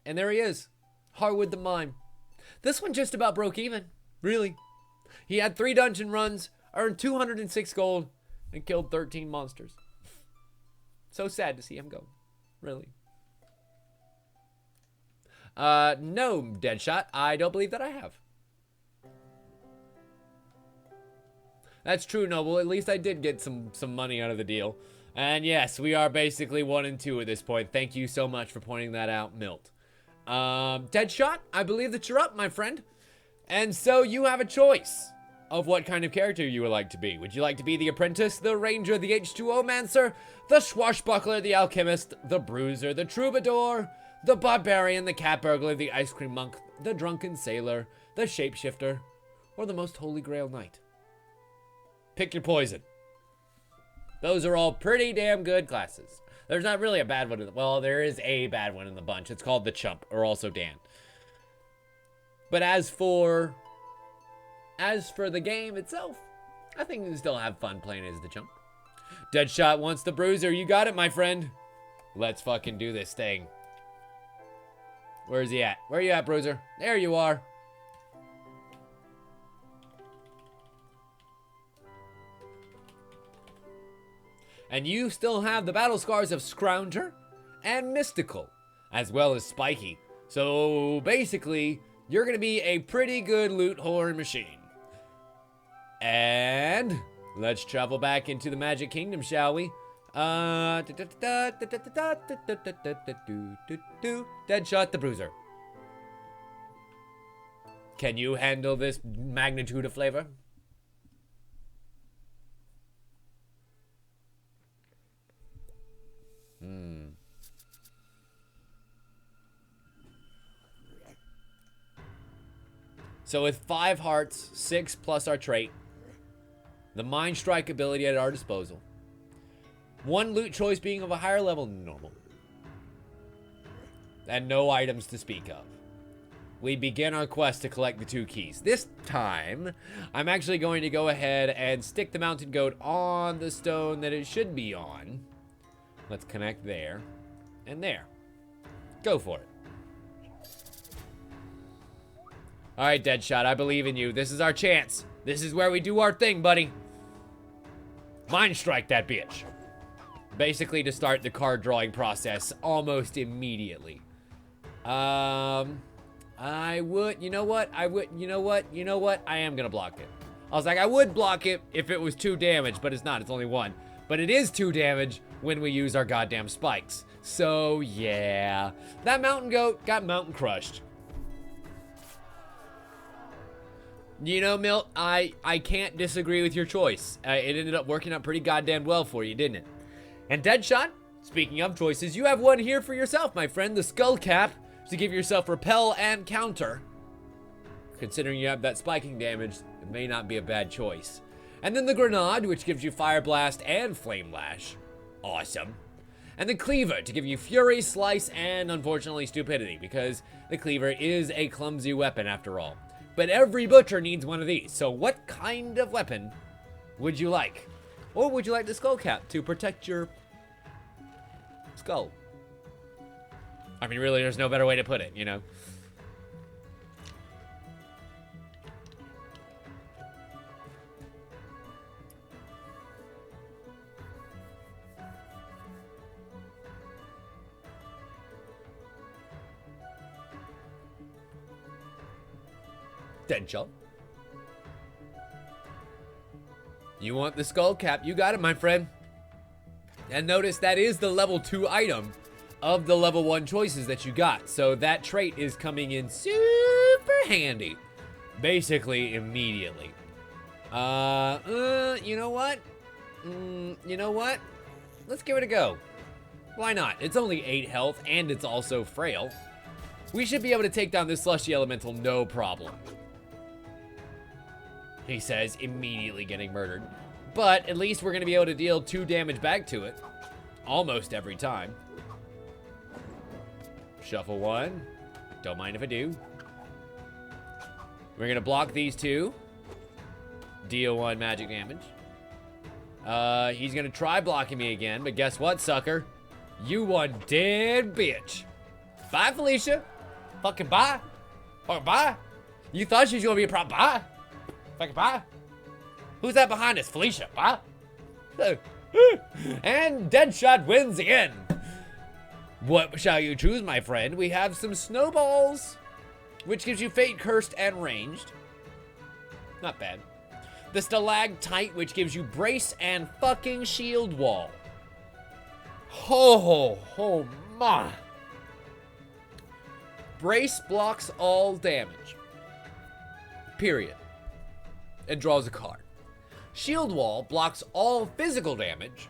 And there he is. Harwood the Mime. This one just about broke even. Really. He had 3 dungeon runs, earned 206 gold, and killed 13 monsters. So sad to see him go. Really. No, Deadshot. I don't believe that I have. That's true, Noble. At least I did get some money out of the deal. And yes, we are basically 1 and 2 at this point. Thank you so much for pointing that out, Milt. Deadshot, I believe that you're up, my friend. And so you have a choice of what kind of character you would like to be. Would you like to be the Apprentice, the Ranger, the H2O-Mancer, the Swashbuckler, the Alchemist, the Bruiser, the Troubadour, the Barbarian, the Cat Burglar, the Ice Cream Monk, the Drunken Sailor, the Shapeshifter, or the Most Holy Grail Knight? Pick your poison. Those are all pretty damn good classes. There's not really a bad one. Well, there is a bad one in the bunch. It's called the Chump, or also Dan. But as for the game itself, I think you can still have fun playing as the Chump. Deadshot wants the Bruiser. You got it, my friend. Let's fucking do this thing. Where's he at? Where are you at, Bruiser? There you are. And you still have the battle scars of Scrounger and Mystical, as well as Spiky. So basically, you're going to be a pretty good loot whore machine. And let's travel back into the Magic Kingdom, shall we? Deadshot the Bruiser. Can you handle this magnitude of flavor? So with 5 hearts, 6 plus our trait, the Mind Strike ability at our disposal, 1 loot choice being of a higher level than normal, and no items to speak of, we begin our quest to collect the 2 keys. This time, I'm actually going to go ahead and stick the mountain goat on the stone that it should be on. Let's connect there and there. Go for it. All right, Deadshot, I believe in you. This is our chance. This is where we do our thing, buddy. Mind strike that bitch. Basically to start the card drawing process almost immediately. I would, you know what? I am gonna block it. I was like, I would block it if it was 2 damage, but it's not, it's only 1. But it is 2 damage when we use our goddamn spikes. So, yeah. That mountain goat got mountain crushed. You know, Milt, I can't disagree with your choice. It ended up working out pretty goddamn well for you, didn't it? And Deadshot, speaking of choices, you have one here for yourself, my friend. The skull cap to give yourself repel and counter. Considering you have that spiking damage, it may not be a bad choice. And then the grenade, which gives you fire blast and flame lash. Awesome. And the cleaver to give you fury, slice, and unfortunately stupidity, because the cleaver is a clumsy weapon after all. But every butcher needs one of these, so what kind of weapon would you like? Or would you like the skull cap to protect your skull? I mean, really, there's no better way to put it, you know? Deadshot. You want the skull cap? You got it, my friend. And notice that is the level 2 item of the level 1 choices that you got. So that trait is coming in super handy. Basically, immediately. You know what? You know what? Let's give it a go. Why not? It's only 8 health, and it's also frail. We should be able to take down this slushy elemental no problem. He says, immediately getting murdered. But at least we're going to be able to deal 2 damage back to it. Almost every time. Shuffle 1. Don't mind if I do. We're going to block these 2. Deal 1 magic damage. He's going to try blocking me again, but guess what, sucker? You one dead bitch. Bye, Felicia. Fucking bye. Fucking bye. You thought she was going to be a problem. Bye. Fucking bye. Who's that behind us? Felicia. Bye. And Deadshot wins again. What shall you choose, my friend? We have some snowballs, which gives you fate, cursed, and ranged. Not bad. The stalactite, which gives you brace and fucking shield wall. Ho, my. Brace blocks all damage. Period. And draws a card. Shield wall blocks all physical damage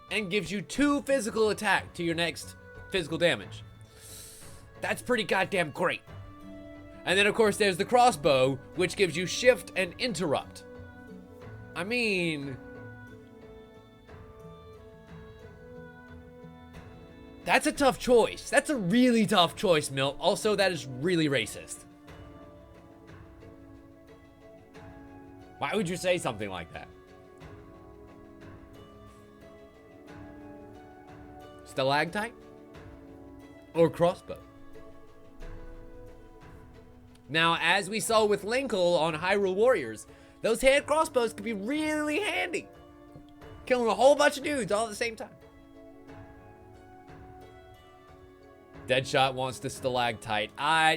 and gives you 2 physical attack to your next physical damage. That's pretty goddamn great. And then of course there's the crossbow, which gives you shift and interrupt. I mean, that's a tough choice. That's a really tough choice, Milt. Also, that is really racist. Why would you say something like that? Stalactite? Or crossbow? Now, as we saw with Linkle on Hyrule Warriors, those hand crossbows could be really handy. Killing a whole bunch of dudes all at the same time. Deadshot wants the stalactite.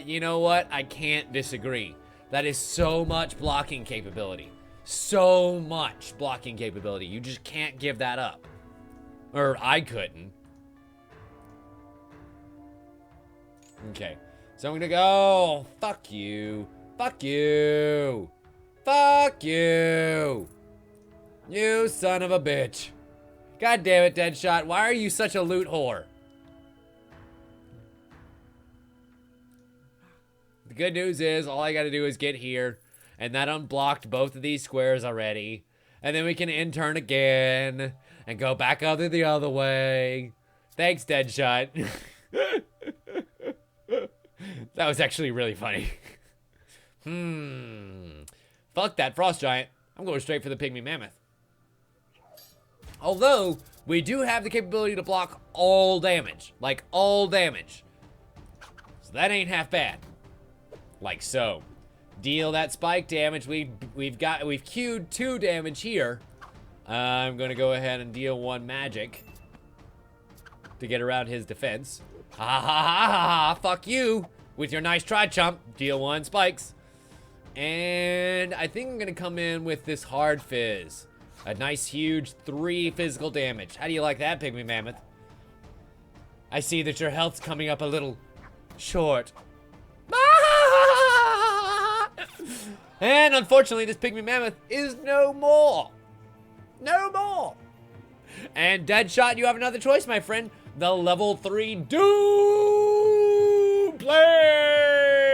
You know what? I can't disagree. That is so much blocking capability. So much blocking capability. You just can't give that up. Or I couldn't. Okay. So I'm gonna go. Fuck you. Fuck you. Fuck you. You son of a bitch. God damn it, Deadshot. Why are you such a loot whore? The good news is all I gotta do is get here. And that unblocked both of these squares already. And then we can in-turn again. And go back other the other way. Thanks, Deadshot. That was actually really funny. Fuck that frost giant. I'm going straight for the pygmy mammoth. Although, we do have the capability to block all damage. Like, all damage. So that ain't half bad. Like so. deal that spike damage. We've queued 2 damage here. I'm gonna go ahead and deal 1 magic to get around his defense. Ha ha ha ha ha! Fuck you with your nice try, chump. Deal 1 spikes, and I think I'm gonna come in with this hard fizz. A nice huge 3 physical damage. How do you like that, Pygmy Mammoth? I see that your health's coming up a little short. And unfortunately, this Pygmy Mammoth is no more. No more. And Deadshot, you have another choice, my friend. The level 3 Doom Blade,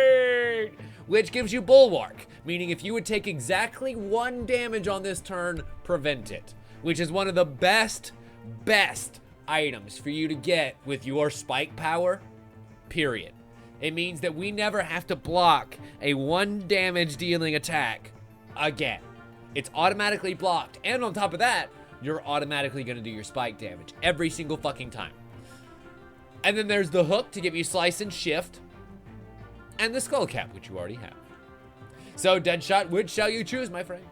which gives you Bulwark, meaning if you would take exactly 1 damage on this turn, prevent it, which is one of the best items for you to get with your spike power, period. It means that we never have to block a 1 damage dealing attack again. It's automatically blocked, and on top of that, you're automatically gonna do your spike damage every single fucking time. And then there's the hook to give you slice and shift, and the skull cap, which you already have. So, Deadshot, which shall you choose, my friend?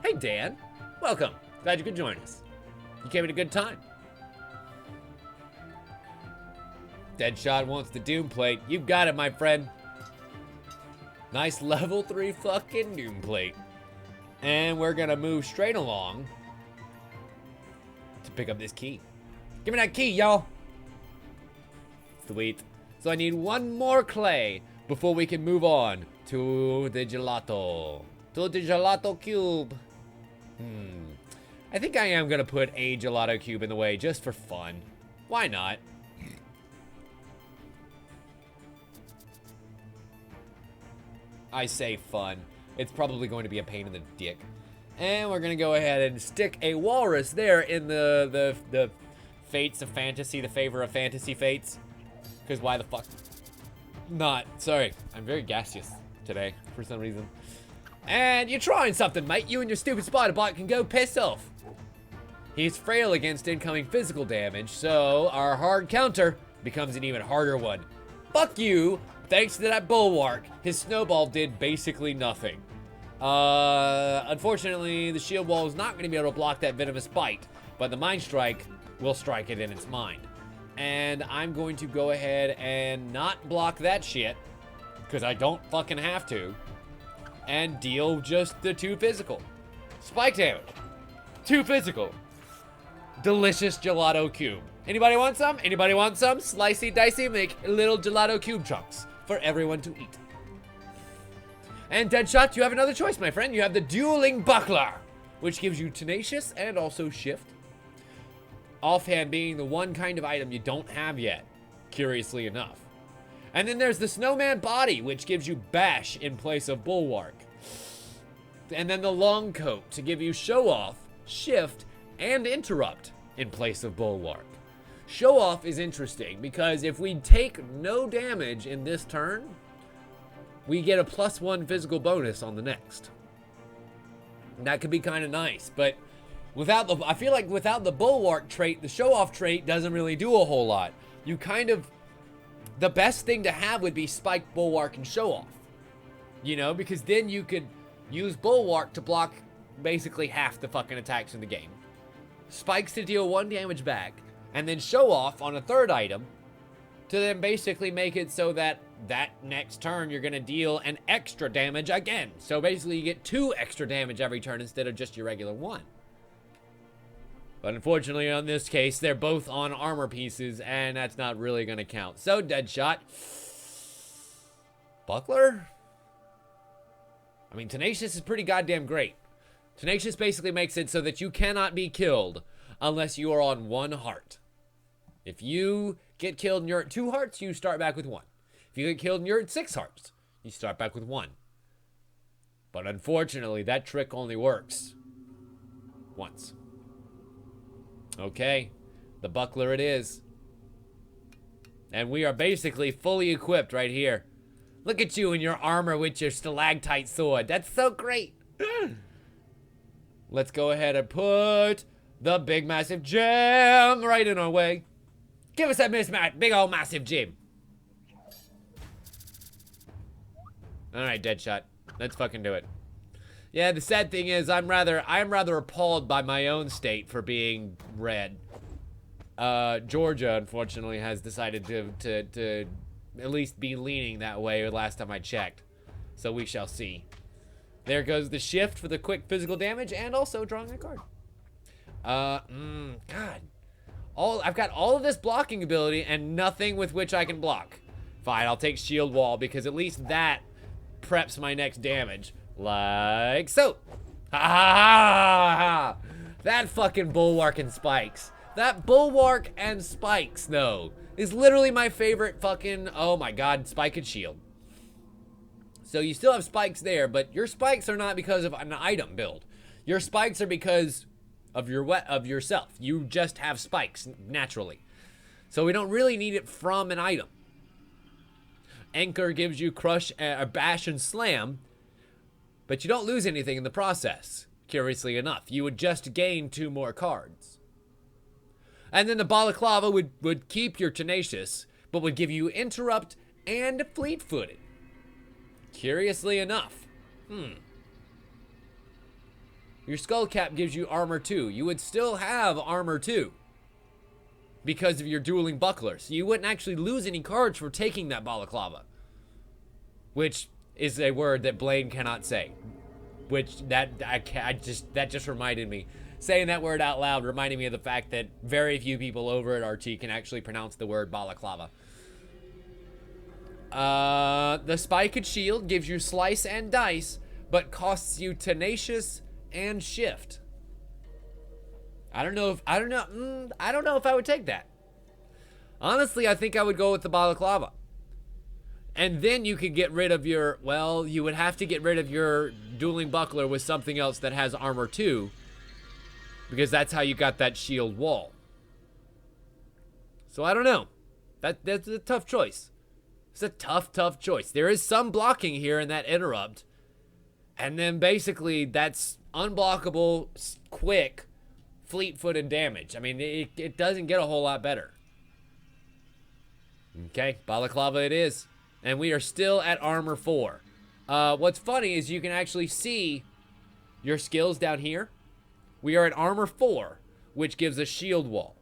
Hey, Dan. Welcome. Glad you could join us. You came at a good time. Deadshot wants the Doom Plate. You got it, my friend. Nice level 3 fucking Doom Plate. And we're gonna move straight along to pick up this key. Give me that key, y'all. Sweet. So I need 1 more clay before we can move on to the gelato. To the gelato cube. I think I am gonna put a gelato cube in the way just for fun. Why not? I say fun. It's probably going to be a pain in the dick. And we're gonna go ahead and stick a walrus there in the fates of fantasy, the favor of fantasy fates. Because why the fuck not? Sorry, I'm very gaseous today for some reason. And you're trying something, mate. You and your stupid spider bite can go piss off. He's frail against incoming physical damage, so our hard counter becomes an even harder one. Fuck you. Thanks to that bulwark, his snowball did basically nothing. Unfortunately, the shield wall is not going to be able to block that venomous bite, but the mind strike will strike it in its mind. And I'm going to go ahead and not block that shit, because I don't fucking have to, and deal just the 2 physical. Spike damage. 2 physical. Delicious gelato cube. Anybody want some? Anybody want some? Slicey dicey, make little gelato cube chunks for everyone to eat. And Deadshot, you have another choice, my friend. You have the dueling buckler, which gives you tenacious and also shift. Offhand being the one kind of item you don't have yet, curiously enough. And then there's the snowman body, which gives you bash in place of bulwark. And then the long coat to give you show off, shift, and interrupt in place of bulwark. Show off is interesting because if we take no damage in this turn, we get a +1 physical bonus on the next. And that could be kind of nice, but without I feel like without the bulwark trait, the show off trait doesn't really do a whole lot. You kind of, the best thing to have would be spike, bulwark, and show off. You know, because then you could use bulwark to block basically half the fucking attacks in the game. Spikes to deal 1 damage back, and then show off on a 3rd item to then basically make it so that next turn you're gonna deal an extra damage again. So basically you get 2 extra damage every turn instead of just your regular 1. But unfortunately on this case, they're both on armor pieces, and that's not really gonna count. So Deadshot. Buckler? I mean, Tenacious is pretty goddamn great. Tenacious basically makes it so that you cannot be killed unless you are on 1 heart. If you get killed and you're at 2 hearts, you start back with 1. If you get killed and you're at 6 hearts, you start back with 1. But unfortunately, that trick only works once. Okay, the buckler it is. And we are basically fully equipped right here. Look at you in your armor with your stalactite sword. That's so great. Let's go ahead and put The big massive gem right in our way. Give us that big old massive gem. Alright, Deadshot. Let's fucking do it. Yeah, the sad thing is I am rather appalled by my own state for being red. Georgia, unfortunately, has decided to at least be leaning that way last time I checked. So we shall see. There goes the shift for the quick physical damage and also drawing a card. God. I've got all of this blocking ability and nothing with which I can block. Fine, I'll take shield wall because at least that preps my next damage. Like so. Ha ha ha ha. That fucking bulwark and spikes. That bulwark and spikes, though, is literally my favorite fucking, oh my god, spike and shield. So you still have spikes there, but your spikes are not because of an item build. Your spikes are because of yourself. You just have spikes naturally. So we don't really need it from an item. Anchor gives you crush, bash, and slam, but you don't lose anything in the process, curiously enough. You would just gain 2 more cards. And then the balaclava would keep your tenacious, but would give you interrupt and fleet-footed. Curiously enough. Your skull cap gives you armor 2. You would still have armor 2 because of your dueling buckler. So you wouldn't actually lose any cards for taking that balaclava, which is a word that Blaine cannot say. Which that just reminded me. Saying that word out loud reminded me of the fact that very few people over at RT can actually pronounce the word balaclava. The spike and shield gives you slice and dice, but costs you tenacious and shift. I don't know if I would take that. Honestly, I think I would go with the balaclava. And then you could get rid of your, well, you would have to get rid of your dueling buckler with something else that has armor 2. Because that's how you got that shield wall. So I don't know. That's a tough choice. It's a tough choice. There is some blocking here in that interrupt. And then basically that's unblockable, quick, fleet-footed damage. I mean, it doesn't get a whole lot better. Okay, balaclava it is. And we are still at armor 4. What's funny is you can actually see your skills down here. We are at armor 4, which gives us shield wall.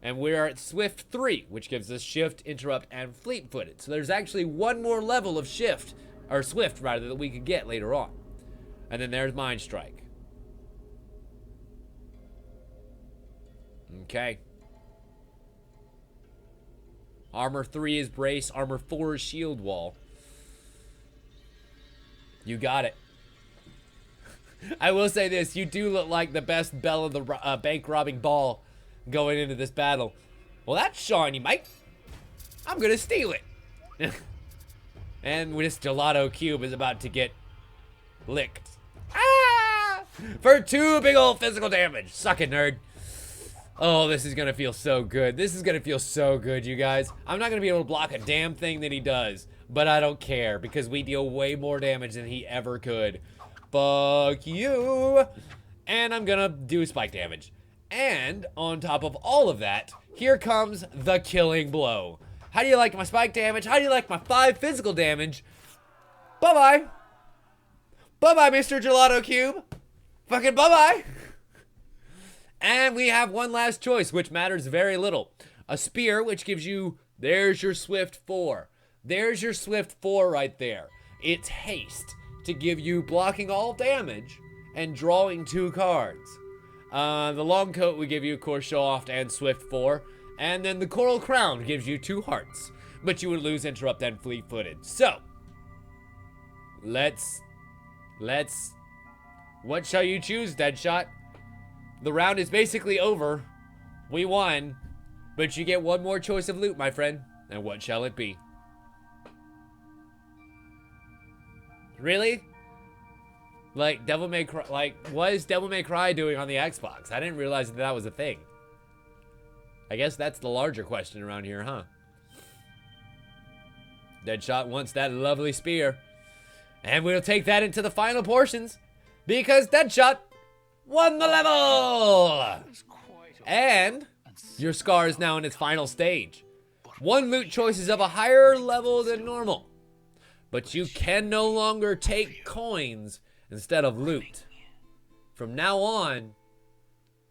And we are at swift 3, which gives us shift, interrupt, and fleet-footed. So there's actually one more level of shift, or swift rather, that we could get later on. And then there's mind strike. Okay. Armor 3 is brace, armor 4 is shield wall. You got it. I will say this, you do look like the best belle of the bank robbing ball going into this battle. Well, that's shiny, mate. I'm gonna steal it. And this gelato cube is about to get licked. Ah! For 2 big old physical damage. Suck it, nerd. Oh, this is gonna feel so good. This is gonna feel so good, you guys. I'm not gonna be able to block a damn thing that he does, but I don't care because we deal way more damage than he ever could. Fuck you. And I'm gonna do spike damage. And on top of all of that, here comes the killing blow. How do you like my spike damage? How do you like my 5 physical damage? Bye-bye. Bye-bye, Mr. Gelato Cube. Fucking bye-bye. And we have one last choice, which matters very little. A spear, which gives you, there's your swift 4. There's your swift 4 right there. It's haste to give you blocking all damage and drawing 2 cards. The long coat would give you, of course, show off and swift 4. And then the coral crown gives you 2 hearts. But you would lose interrupt and fleet-footed. So, let's, what shall you choose, Deadshot? The round is basically over. We won. But you get one more choice of loot, my friend. And what shall it be? Really? Like, Devil May Cry, like, what is Devil May Cry doing on the Xbox? I didn't realize that was a thing. I guess that's the larger question around here, huh? Deadshot wants that lovely spear. And we'll take that into the final portions. Because Deadshot won the level! And your scar is now in its final stage. One loot choice is of a higher level than normal, but you can no longer take coins instead of loot. From now on,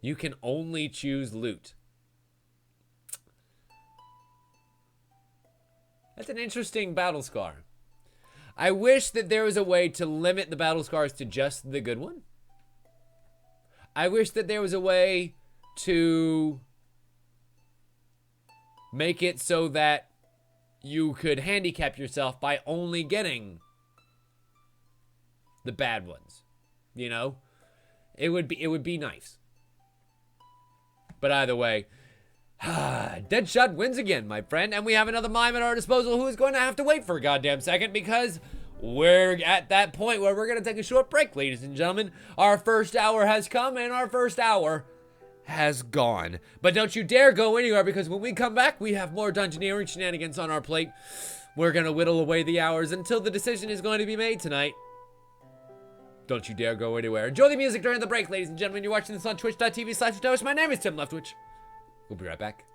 you can only choose loot. That's an interesting battle scar. I wish that there was a way to limit the battle scars to just the good one. I wish that there was a way to make it so that you could handicap yourself by only getting the bad ones. You know? It would be nice. But either way, Deadshot wins again, my friend, and we have another mime at our disposal who is going to have to wait for a goddamn second because we're at that point where we're going to take a short break, ladies and gentlemen. Our first hour has come and our first hour has gone. But don't you dare go anywhere because when we come back, we have more Dungeoneering shenanigans on our plate. We're going to whittle away the hours until the decision is going to be made tonight. Don't you dare go anywhere. Enjoy the music during the break, ladies and gentlemen. You're watching this on twitch.tv/Leftwich. My name is Tim Leftwich. We'll be right back.